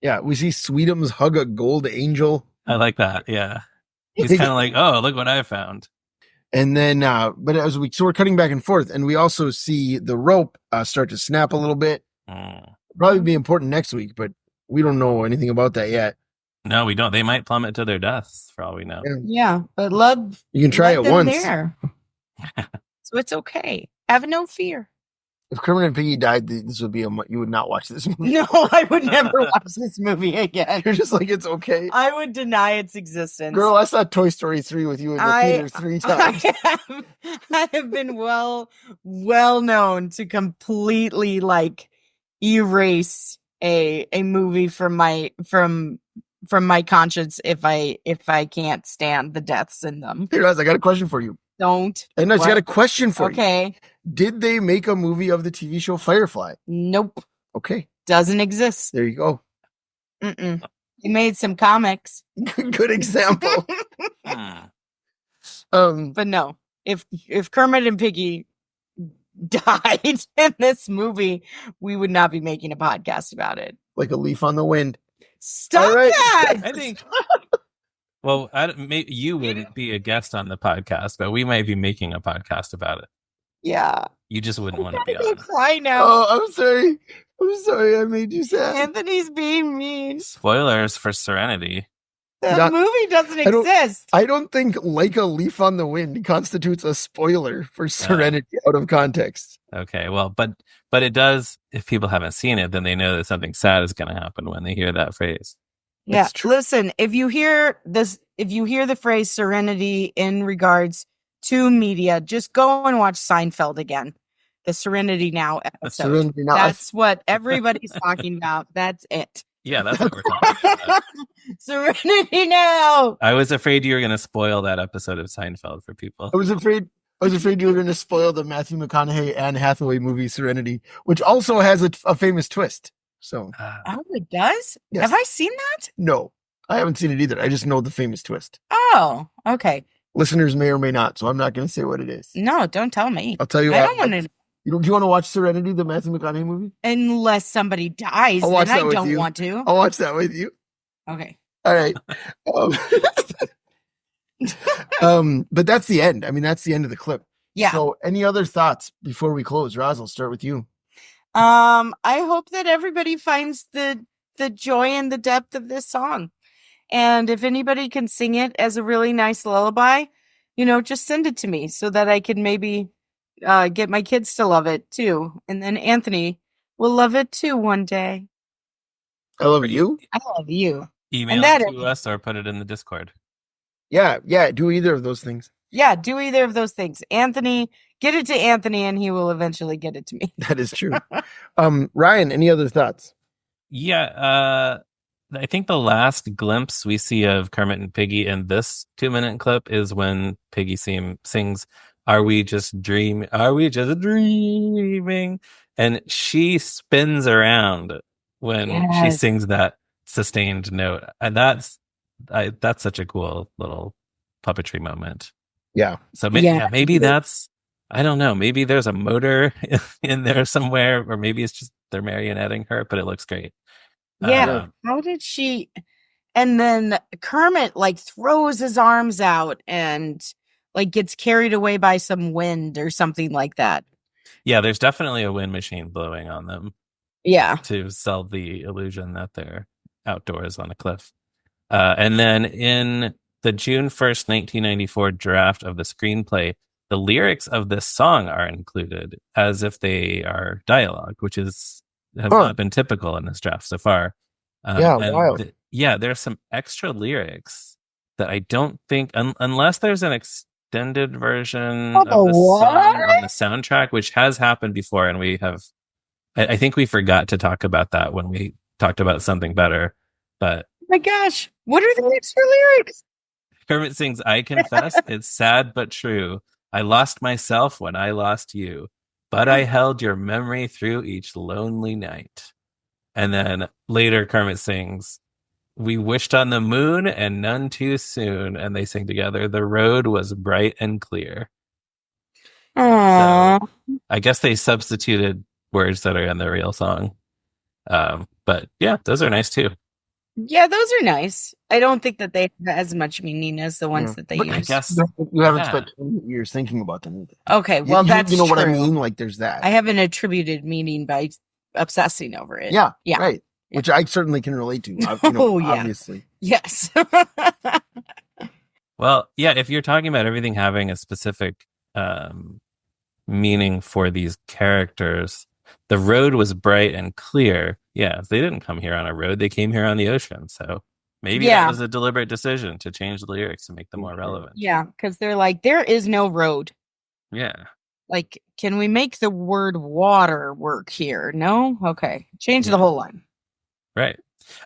Yeah, we see Sweetums hug a gold angel. I like that. Yeah, he's kind of like, oh, look what I found. And then, but so we're cutting back and forth, and we also see the rope start to snap a little bit. Probably be important next week, but we don't know anything about that yet. No, we don't. They might plummet to their deaths for all we know. Yeah, but love. You can try it once. There. So it's okay. Have no fear. If Kermit and Piggy died, this would be you would not watch this movie. No, I would never watch this movie again. You're just like, it's okay. I would deny its existence. Girl, I saw Toy Story 3 with you in the theater 3 times. I have been well known to completely like erase a movie from my conscience if I can't stand the deaths in them. Hey, Roz, I got a question for you. Don't. And I just got a question for you. Okay. Did they make a movie of the TV show Firefly? Nope. Okay. Doesn't exist. There you go. They made some comics. Good example. But no, if Kermit and Piggy died in this movie, we would not be making a podcast about it. Like a leaf on the wind. Stop that! I think. Well, maybe you wouldn't be a guest on the podcast, but we might be making a podcast about it. Yeah. You just wouldn't want to be on I it. cry now. Oh, I'm sorry. I made you sad. Anthony's being mean. Spoilers for Serenity. The movie doesn't exist. I don't think Like a Leaf on the Wind constitutes a spoiler for Serenity out of context. Okay, well, but it does. If people haven't seen it, then they know that something sad is going to happen when they hear that phrase. Yeah, listen, if you hear the phrase Serenity in regards to media, just go and watch Seinfeld again. The Serenity Now episode. Serenity Now. That's what everybody's talking about. That's it. Yeah, that's what we're talking about. Serenity Now. I was afraid you were going to spoil that episode of Seinfeld for people. I was afraid you were going to spoil the Matthew McConaughey Anne Hathaway movie Serenity, which also has a famous twist. So, oh, it does? Yes. Have I seen that? No, I haven't seen it either. I just know the famous twist. Oh, okay. Listeners may or may not, so I'm not going to say what it is. No, don't tell me. I'll tell you. I don't want to. Do you want to watch Serenity, the Matthew McConaughey movie? Unless somebody dies, then I don't want to. I'll watch that with you. Okay. All right. But that's the end. I mean, that's the end of the clip. Yeah. So any other thoughts before we close? Roz, I'll start with you. I hope that everybody finds the joy and the depth of this song. And if anybody can sing it as a really nice lullaby, just send it to me so that I can maybe get my kids to love it too. And then Anthony will love it too one day. I love you. I love you. Email it to us or put it in the Discord. Yeah. Do either of those things. Yeah, do either of those things. Anthony, get it to Anthony and he will eventually get it to me. That is true. Ryan, any other thoughts? Yeah, I think the last glimpse we see of Kermit and Piggy in this 2-minute clip is when Piggy sings, Are we just dreaming? And she spins around when she sings that sustained note. And that's such a cool little puppetry moment. Yeah. So maybe that's, I don't know, maybe there's a motor in there somewhere, or maybe it's just they're marionetting her, but it looks great. Yeah. How did she? And then Kermit throws his arms out and gets carried away by some wind or something like that. Yeah, there's definitely a wind machine blowing on them. Yeah. To sell the illusion that they're outdoors on a cliff. And then in the June 1st, 1994 draft of the screenplay, the lyrics of this song are included as if they are dialogue, which has not been typical in this draft so far. Wild. There's some extra lyrics that I don't think, unless there's an extended version of the song on the soundtrack, which has happened before, and I think we forgot to talk about that when we talked about Something Better. But oh my gosh, what are the extra lyrics? Kermit sings, I confess, it's sad but true. I lost myself when I lost you, but I held your memory through each lonely night. And then later Kermit sings, we wished on the moon and none too soon. And they sing together, the road was bright and clear. Aww. So I guess they substituted words that are in the real song. But yeah, those are nice too. Yeah, those are nice. I don't think that they have as much meaning as the ones that they But I use. guess You haven't Yeah. spent 20 years thinking about them either. Okay, well, that's you know what I true. mean? Like, there's that. I haven't attributed meaning by obsessing over it. Yeah, Yeah. right. Yeah. Which I certainly can relate to. Oh, yeah. Obviously. Yes. Well, yeah, if you're talking about everything having a specific meaning for these characters, the road was bright and clear. Yeah, they didn't come here on a road. They came here on the ocean. So maybe that was a deliberate decision to change the lyrics to make them more relevant. Yeah, because they're like, there is no road. Yeah. Like, can we make the word water work here? No? Okay. Change the whole line. Right.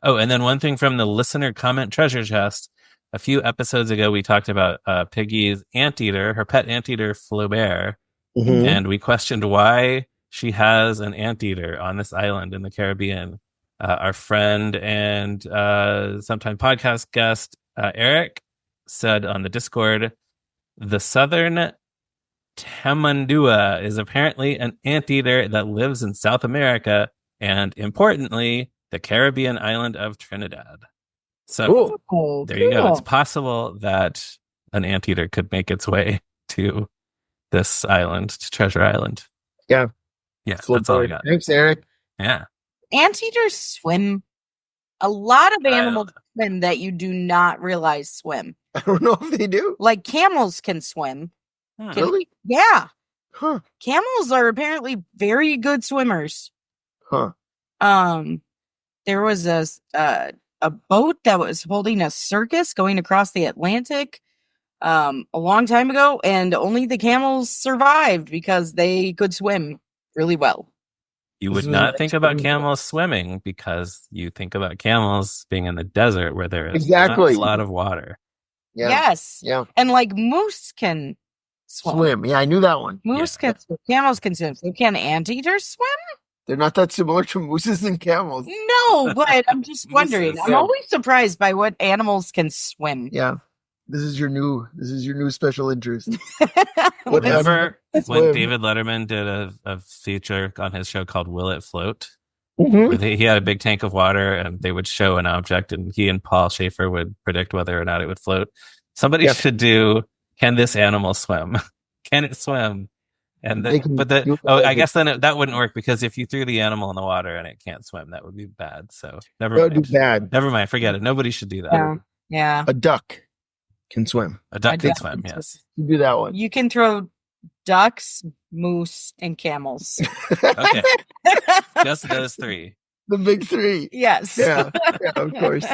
Oh, and then one thing from the listener comment treasure chest. A few episodes ago, we talked about Piggy's anteater, her pet anteater, Flaubert. Mhm. And we questioned why she has an anteater on this island in the Caribbean. Our friend and sometime podcast guest, Eric, said on the Discord, the southern tamandua is apparently an anteater that lives in South America and, importantly, the Caribbean island of Trinidad. So there you go. It's possible that an anteater could make its way to this island, to Treasure Island. Yeah. Yeah, that's all I got. Thanks, Eric. Yeah. Anteaters swim. A lot of animals swim that you do not realize swim. I don't know if they do. Like camels can swim. Really? Yeah. Huh. Camels are apparently very good swimmers. Huh. There was a boat that was holding a circus going across the Atlantic a long time ago, and only the camels survived because they could swim really well. You would not think about camels swimming because you think about camels being in the desert where there is not a lot of water. Yeah. Yes. Yeah. And like moose can swim. Yeah, I knew that one. Moose can swim. Camels can swim. So can anteaters swim? They're not that similar to mooses and camels. No, but I'm just wondering. I'm always surprised by what animals can swim. Yeah. This is your new special interest. Remember when David Letterman did a feature on his show called Will It Float? Mm-hmm. Where he had a big tank of water and they would show an object and he and Paul Schaefer would predict whether or not it would float. Somebody should do, can this animal swim? Can it swim? And I guess then that wouldn't work because if you threw the animal in the water and it can't swim, that would be bad. So never mind. That would be bad. Never mind. Forget it. Nobody should do that. Yeah. A duck can swim. A duck can swim. Yes. You do that one. You can throw ducks, moose, and camels. Okay. Just those three. The big three. Yes. Yeah, of course.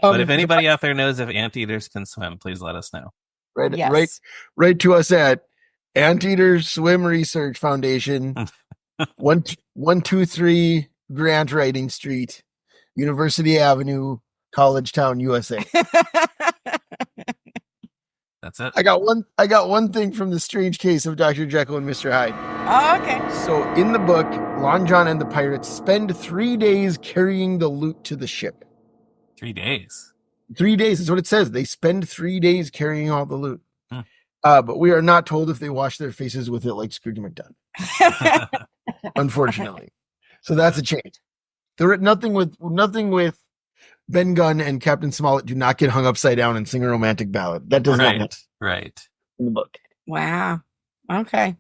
But if anybody out there knows if anteaters can swim, please let us know. Right to us at Anteater Swim Research Foundation, 123 Grant Writing Street, University Avenue, Collegetown, USA. That's it. I got one thing from the strange case of Dr. Jekyll and Mr. Hyde. Oh, okay. So in the book, Lon John and the pirates spend 3 days carrying the loot to the ship. 3 days. 3 days is what it says. They spend 3 days carrying all the loot. But we are not told if they wash their faces with it like Scrooge McDuck. Unfortunately. So that's a change. There nothing with Ben Gunn and Captain Smollett do not get hung upside down and sing a romantic ballad. That does not happen. Right. In the book. Wow. Okay.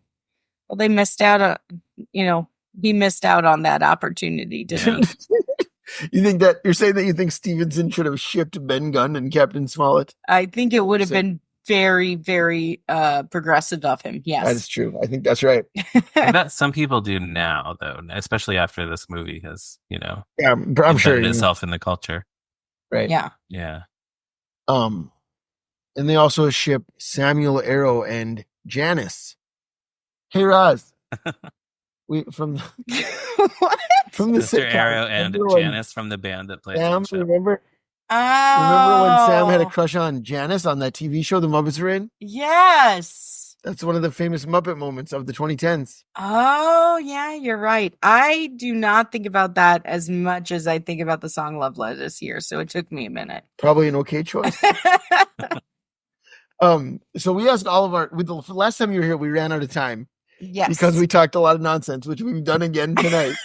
Well, they missed out he missed out on that opportunity, didn't he? You're saying that you think Stevenson should have shipped Ben Gunn and Captain Smollett? I think it would have been very, very progressive of him. Yes. That is true. I think that's right. I bet some people do now, though, especially after this movie has, yeah, I'm sure itself in the culture. Right. Yeah. Yeah. And they also ship Samuel Arrow and Janice. Hey, Roz. From the Mr. Arrow and Janice from the band that plays Sam, the show. Remember when Sam had a crush on Janice on that TV show the Muppets were in? Yes. That's one of the famous Muppet moments of the 2010s. Oh, yeah, you're right. I do not think about that as much as I think about the song Love Lettuce here, so it took me a minute. Probably an okay choice. So we asked all of the last time you were here, we ran out of time. Yes. Because we talked a lot of nonsense, which we've done again tonight.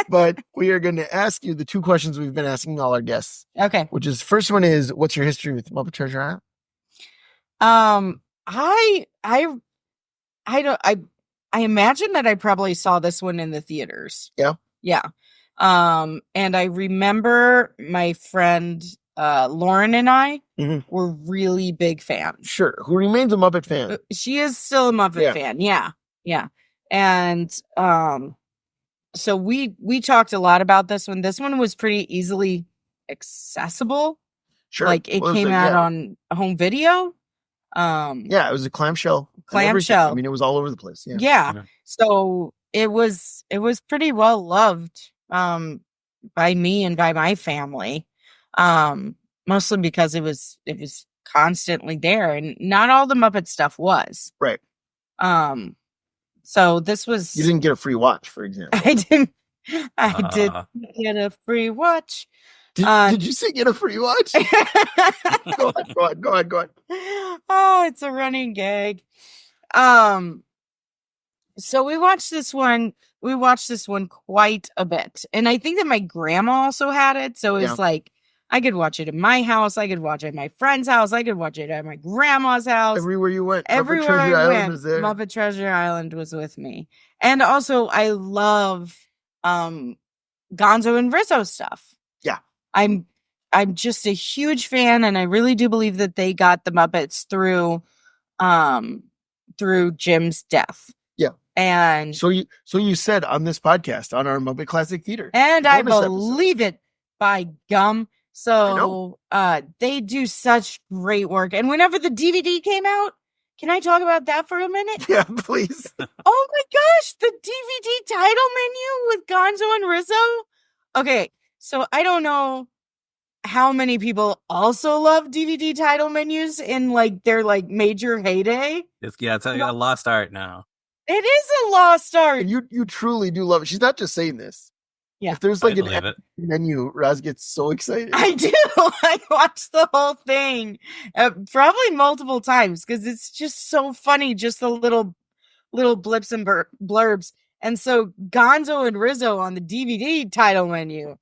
But we are going to ask you the two questions we've been asking all our guests. Okay. Which is, first one is, what's your history with Muppet Treasure Island? I imagine that I probably saw this one in the theaters. Yeah. Yeah. And I remember my friend Lauren and I were really big fans. Sure. Who remains a Muppet fan? She is still a Muppet fan. Yeah. Yeah. And so we talked a lot about this one. This one was pretty easily accessible. Sure. Like it came out on home video. Yeah, it was a clamshell. Clamshell. I mean, it was all over the place. Yeah. Yeah. So it was pretty well loved by me and by my family. Mostly because it was constantly there, and not all the Muppet stuff was. Right. So this was. You didn't get a free watch, for example. I didn't get a free watch. Did you say get a free watch? Go on. Oh, it's a running gag. So we watched this one quite a bit. And I think that my grandma also had it. So it was like, I could watch it in my house. I could watch it at my friend's house. I could watch it at my grandma's house. Everywhere you went. Everywhere I went, was there. Muppet Treasure Island was with me. And also I love Gonzo and Rizzo stuff. Yeah. I'm just a huge fan, and I really do believe that they got the Muppets through Jim's death. Yeah. And so you said on this podcast, on our Muppet Classic Theater. And I believe it, by gum. So they do such great work. And whenever the DVD came out, can I talk about that for a minute? Yeah, please. Oh my gosh, the DVD title menu with Gonzo and Rizzo. Okay, so I don't know how many people also love DVD title menus in like their like major heyday. It's a lost art now. It is a lost art. And you truly do love it. She's not just saying this. Yeah. If there's like an menu, Roz gets so excited. I do. I watched the whole thing probably multiple times because it's just so funny. Just the little blips and blurbs. And so Gonzo and Rizzo on the DVD title menu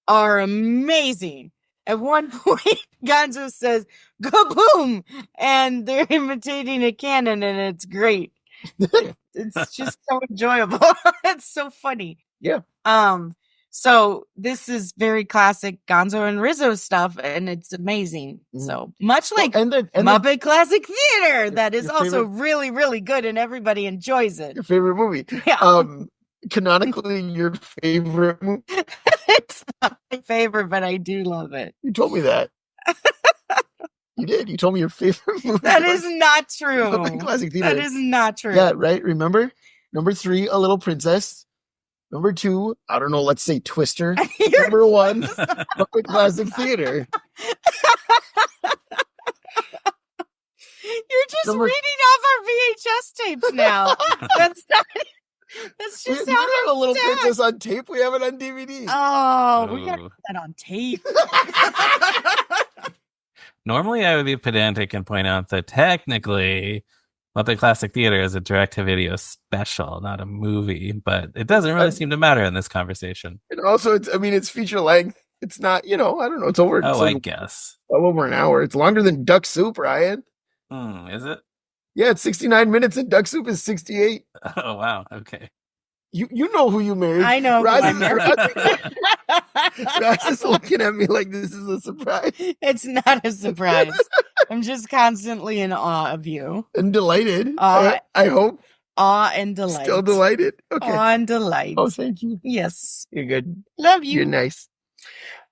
are amazing. At one point, Gonzo says, "Kaboom!" and they're imitating a cannon, and it's great. It's just so enjoyable. It's so funny. Yeah. So this is very classic Gonzo and Rizzo stuff, and it's amazing. So much like Muppet Classic Theater, that is also really, really good, and everybody enjoys it. Your favorite movie. Yeah. Canonically, your favorite movie. It's not my favorite, but I do love it. You told me that. You did. You told me your favorite movie. That is not true. Muppet Classic Theater. That is not true. Yeah, right. Remember? Number 3, A Little Princess. Number 2, I don't know, let's say Twister. Number 1, Muppet Classic Theater. You're just reading off our VHS tapes now. That's just we don't have A Little Princess on tape. We have it on DVD. Oh, we got that on tape. Normally, I would be pedantic and point out that technically, Muppet Classic Theater is a direct-to-video special, not a movie. But it doesn't really seem to matter in this conversation. And also, it's feature length. It's not, I don't know. It's over. Oh, I guess. Over an hour. It's longer than Duck Soup, Ryan. Is it? Yeah, it's 69 minutes, and Duck Soup is 68. Oh, wow. Okay. You know who you married. I know who I married. Roz is looking at me like this is a surprise. It's not a surprise. I'm just constantly in awe of you. And delighted. I hope. Awe and delight. Still delighted. Okay. Awe and delight. Oh, thank you. Yes. You're good. Love you. You're nice.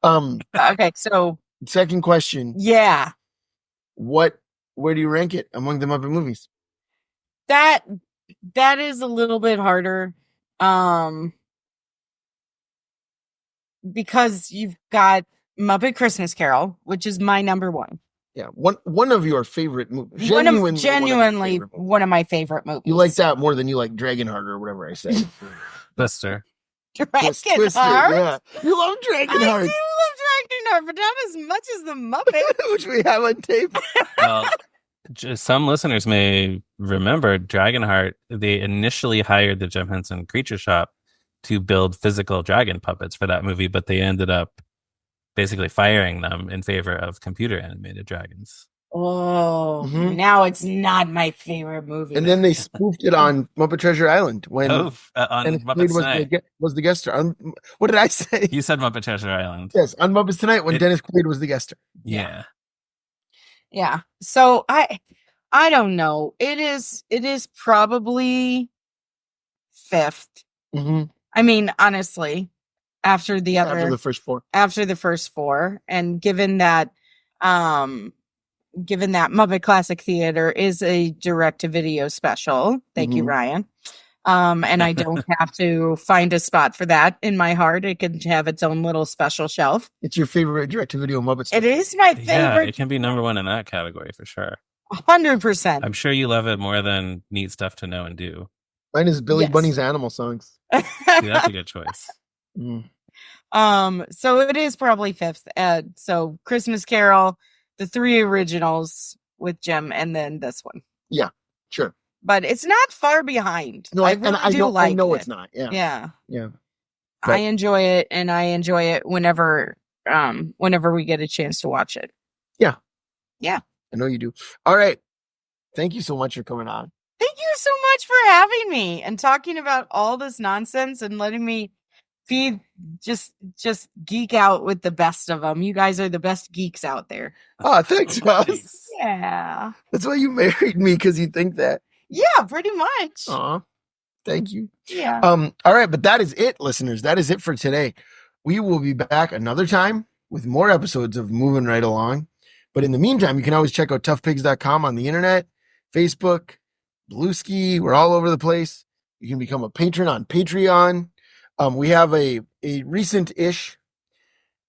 Okay, so. Second question. Yeah. Where do you rank it among the Muppet movies? That is a little bit harder. Because you've got Muppet Christmas Carol, which is my number 1. Yeah, one of your favorite movies. Genuinely one of my favorite movies. You like that more than you like Dragonheart or whatever I say. Twister. Dragonheart? Yeah. You love Dragonheart. I do love Dragonheart, but not as much as the Muppet. Which we have on tape. Well, Some listeners may remember Dragonheart. They initially hired the Jim Henson Creature Shop to build physical dragon puppets for that movie, but they ended up basically firing them in favor of computer animated dragons. Oh, now it's not my favorite movie. And then they spoofed it on Muppet Treasure Island when on Muppets Tonight. Was the guest star. What did I say? You said Muppet Treasure Island. Yes, on Muppets Tonight when Dennis Quaid was the guest star. Yeah. Yeah. So I don't know. It is probably fifth. Mm-hmm. I mean, honestly, after the first four, and given that Muppet Classic Theater is a direct-to-video special, thank you, Ryan. And I don't have to find a spot for that in my heart. It can have its own little special shelf. It's your favorite direct-to-video Muppet special. It is my favorite. Yeah, it can be number one in that category for sure. 100%. I'm sure you love it more than Neat Stuff to Know and Do. Mine is Billy Bunny's Animal Songs. See, that's a good choice. So it is probably fifth. So Christmas Carol, the three originals with Jim, and then this one. Yeah, sure. But it's not far behind. No, I know it's not. Yeah. I enjoy it, and I enjoy it whenever we get a chance to watch it. Yeah. I know you do. All right. Thank you so much for coming on. Thank you so much for having me and talking about all this nonsense and letting me just geek out with the best of them. You guys are the best geeks out there. Oh, thanks, Roz. Yeah. That's why you married me, because you think that. Yeah, pretty much. Aw, thank you. Yeah. All right, but that is it, listeners. That is it for today. We will be back another time with more episodes of Moving Right Along. But in the meantime, you can always check out toughpigs.com on the internet, Facebook, Bluesky. We're all over the place. You can become a patron on Patreon. We have a recent-ish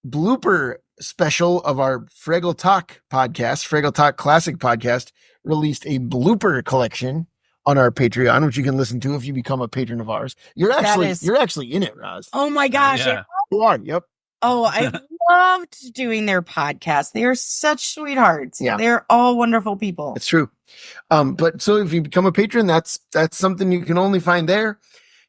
blooper special of our Fraggle Talk podcast, Fraggle Talk Classic podcast, released a blooper collection on our Patreon, which you can listen to if you become a patron of ours. You're actually in it, Roz. Oh my gosh. Yeah. You are. Yep. Oh, I loved doing their podcast. They are such sweethearts. Yeah. They're all wonderful people. It's true. But so if you become a patron, that's something you can only find there.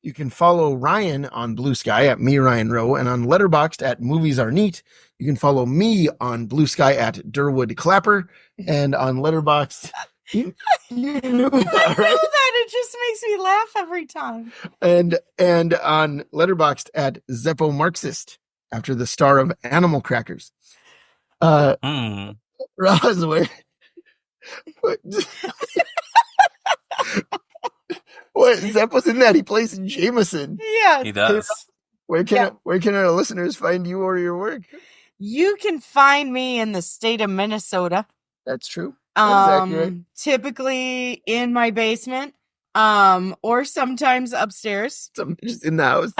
You can follow Ryan on Blue Sky at me, Ryan Rowe, and on Letterboxd at Movies Are Neat. You can follow me on Blue Sky at Durwood Clapper, and on Letterboxd. You knew that, right? I know that. It just makes me laugh every time. And on Letterboxd at Zeppo Marxist, after the star of Animal Crackers. Roz, what Zeppo's in that? He plays Jameson. Yeah, he does. Where can our listeners find you or your work? You can find me in the state of Minnesota. That's true. That's accurate. Typically in my basement, or sometimes upstairs. Just in the house.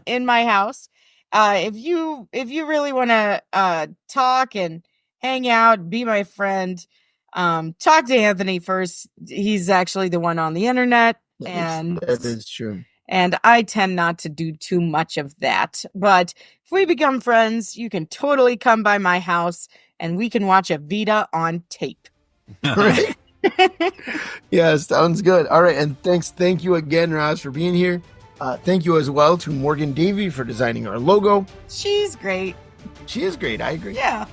In my house. If you really want to talk and hang out, be my friend, talk to Anthony first. He's actually the one on the internet, and that is true. And I tend not to do too much of that. But if we become friends, you can totally come by my house and we can watch a Vita on tape. Right? Yeah, sounds good. All right. And thank you again, Roz, for being here. Thank you as well to Morgan Davy for designing our logo. She's great. She is great. I agree. Yeah.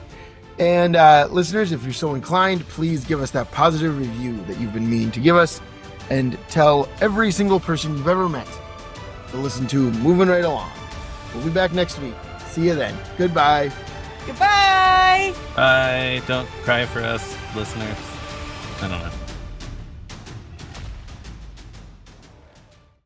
And listeners, if you're so inclined, please give us that positive review that you've been meaning to give us, and tell every single person you've ever met to listen to Moving Right Along. We'll be back next week. See you then. Goodbye. Goodbye. Bye. Don't cry for us, listeners. I don't know.